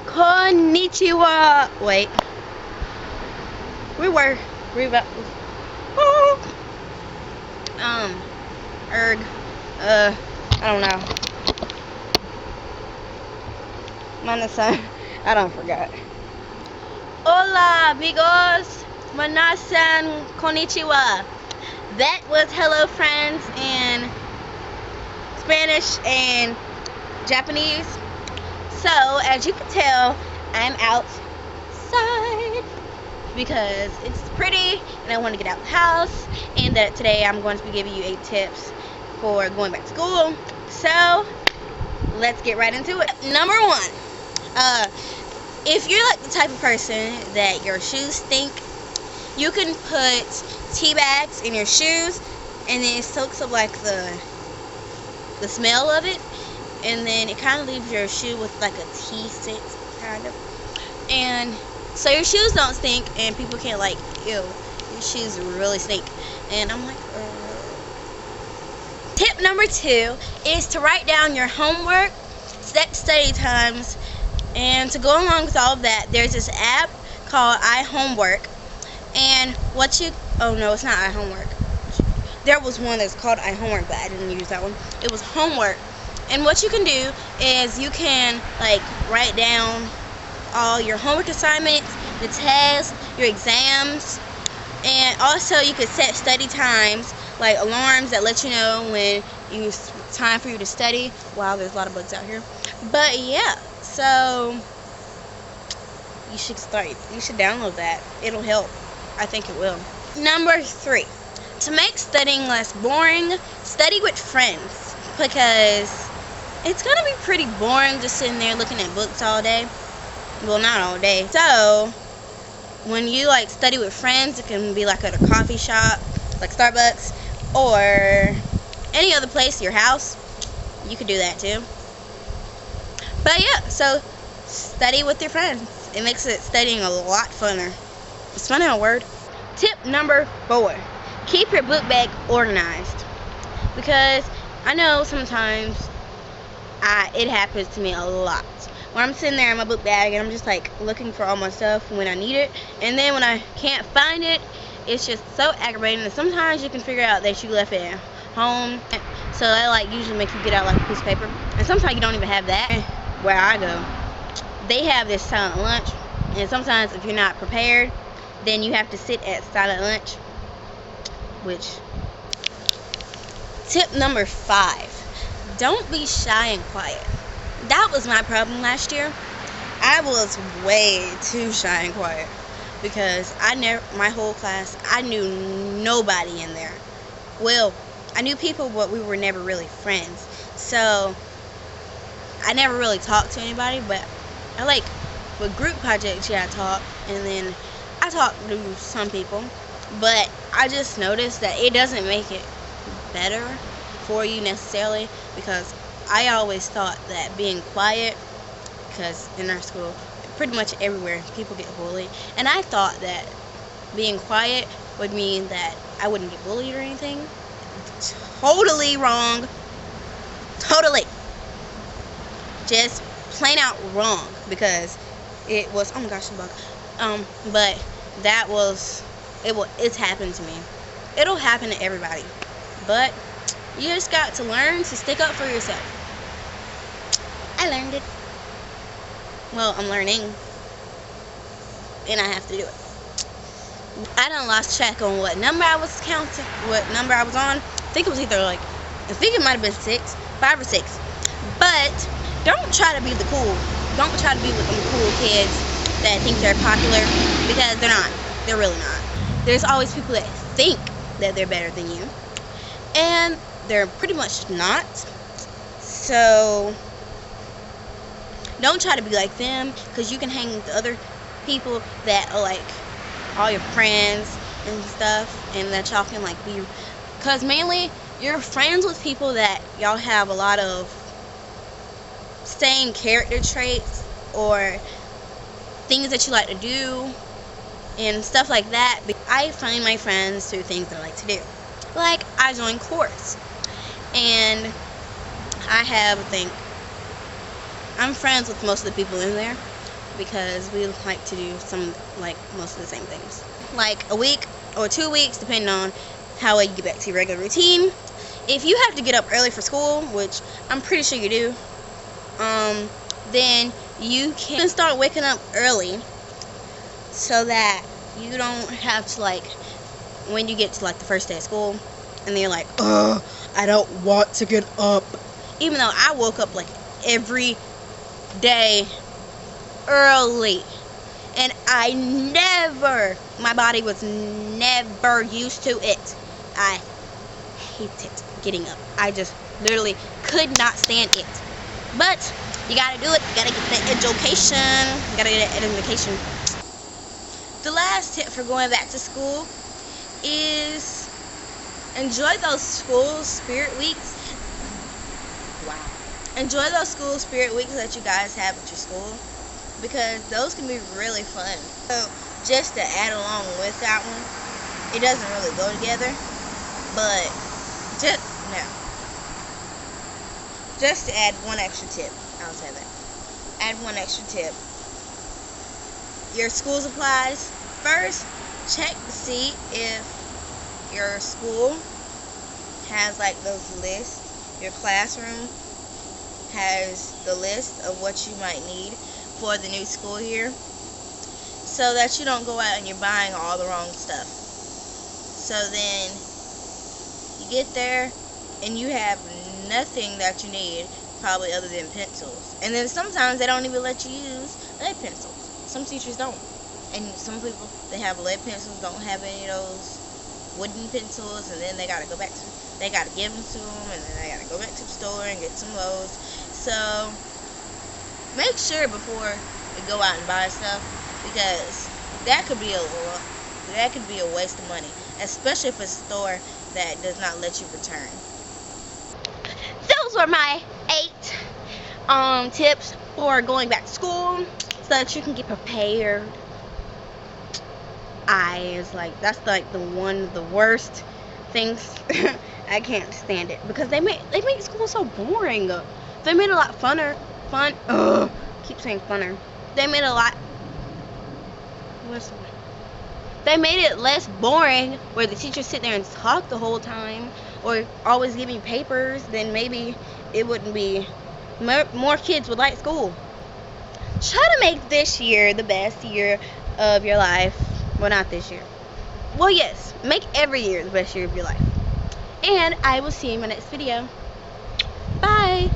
Konnichiwa. Wait. We about I don't know. Manasan. I don't forgot. Hola amigos. Manasan konnichiwa. That was hello friends in Spanish and Japanese. So as you can tell, I'm outside because it's pretty and I want to get out of the house, and that today I'm going to be giving you 8 tips for going back to school. So let's get right into it. Number 1, if you're like the type of person that your shoes stink, you can put tea bags in your shoes and then it soaks up like the smell of it, and then it kind of leaves your shoe with like a tea scent kind of, and so your shoes don't stink and people can't like, ew, your shoes really stink. And I'm like, Tip number 2 is to write down your homework, set study times, and to go along with all of that, there's this app called iHomework. And oh no, it's not iHomework. There was one that's called iHomework, but I didn't use that one. It was Homework. And what you can do is you can like write down all your homework assignments, the tests, your exams, and also you could set study times, like alarms that let you know when it's time for you to study. Wow, there's a lot of bugs out here. But yeah, so you should download that. It'll help. I think it will. Number 3, to make studying less boring, study with friends, because it's gonna be pretty boring just sitting there looking at books all day. Well, not all day. So when you like study with friends, it can be like at a coffee shop like Starbucks or any other place, your house. You could do that too. But yeah, so study with your friends. It makes studying a lot funner. It's funny a word. Tip number 4, keep your book bag organized, because I know sometimes it happens to me a lot when I'm sitting there in my book bag and I'm just like looking for all my stuff when I need it, and then when I can't find it, it's just so aggravating. And sometimes you can figure out that you left it at home, so that like usually makes you get out like a piece of paper, and sometimes you don't even have that. Where I go, they have this silent lunch, and sometimes if you're not prepared, then you have to sit at silent lunch. Tip number 5, don't be shy and quiet. That was my problem last year. I was way too shy and quiet because my whole class, I knew nobody in there. Well, I knew people, but we were never really friends. So I never really talked to anybody, but I like with group projects, yeah, I talk, and then I talk to some people, but I just noticed that it doesn't make it better for you necessarily, because I always thought that being quiet, because in our school, pretty much everywhere, people get bullied, and I thought that being quiet would mean that I wouldn't get bullied or anything. Totally wrong. Totally. Just plain out wrong, because it was, oh my gosh, the bug. But it's happened to me. It'll happen to everybody. But you just got to learn to stick up for yourself. I learned it. Well, I'm learning. And I have to do it. I done lost track on what number I was counting, what number I was on. I think it was either like, I think it might have been 5 or 6. But don't try to be the cool. Don't try to be with them cool kids that think they're popular, because they're not. They're really not. There's always people that think that they're better than you, and they're pretty much not. So don't try to be like them, because you can hang with other people that are like all your friends and stuff, and that y'all can like be, because mainly you're friends with people that y'all have a lot of same character traits or things that you like to do and stuff like that. I find my friends through things that I like to do. Like, I joined chorus, and I have, I think, I'm friends with most of the people in there, because we like to do most of the same things. Like a week or 2 weeks, depending on how well you get back to your regular routine. If you have to get up early for school, which I'm pretty sure you do, then you can start waking up early so that you don't have to, when you get to the first day of school and then you're like, ugh, I don't want to get up. Even though I woke up every day early, and my body was never used to it. I hated getting up. I just literally could not stand it. But you gotta do it. You gotta get that education. You gotta get that education. The last tip for going back to school is enjoy those school spirit weeks. Wow. Enjoy those school spirit weeks that you guys have at your school, because those can be really fun. So just to add along with that one, it doesn't really go together, but just to add one extra tip, I'll say that. Add one extra tip. Your school supplies. First, check to see if your school has those lists. Your classroom has the list of what you might need for the new school year, so that you don't go out and you're buying all the wrong stuff. So then you get there and you have nothing that you need, probably other than pencils. And then sometimes they don't even let you use lead pencils. Some teachers don't. And some people, they have lead pencils, don't have any of those wooden pencils, and then they gotta give them to them, and then they gotta go back to the store and get some of those. So make sure before you go out and buy stuff, because that could be a waste of money, especially if it's a store that does not let you return. Those were my 8 tips for going back to school, so that you can get prepared. That's one of the worst things. I can't stand it, because they make school so boring. They made it a lot funner. Keep saying funner. They made it less boring, where the teachers sit there and talk the whole time, or always give you papers. Then maybe it wouldn't be, more kids would like school. Try to make this year the best year of your life. Well, not this year. Well, yes, make every year the best year of your life. And I will see you in my next video. Bye.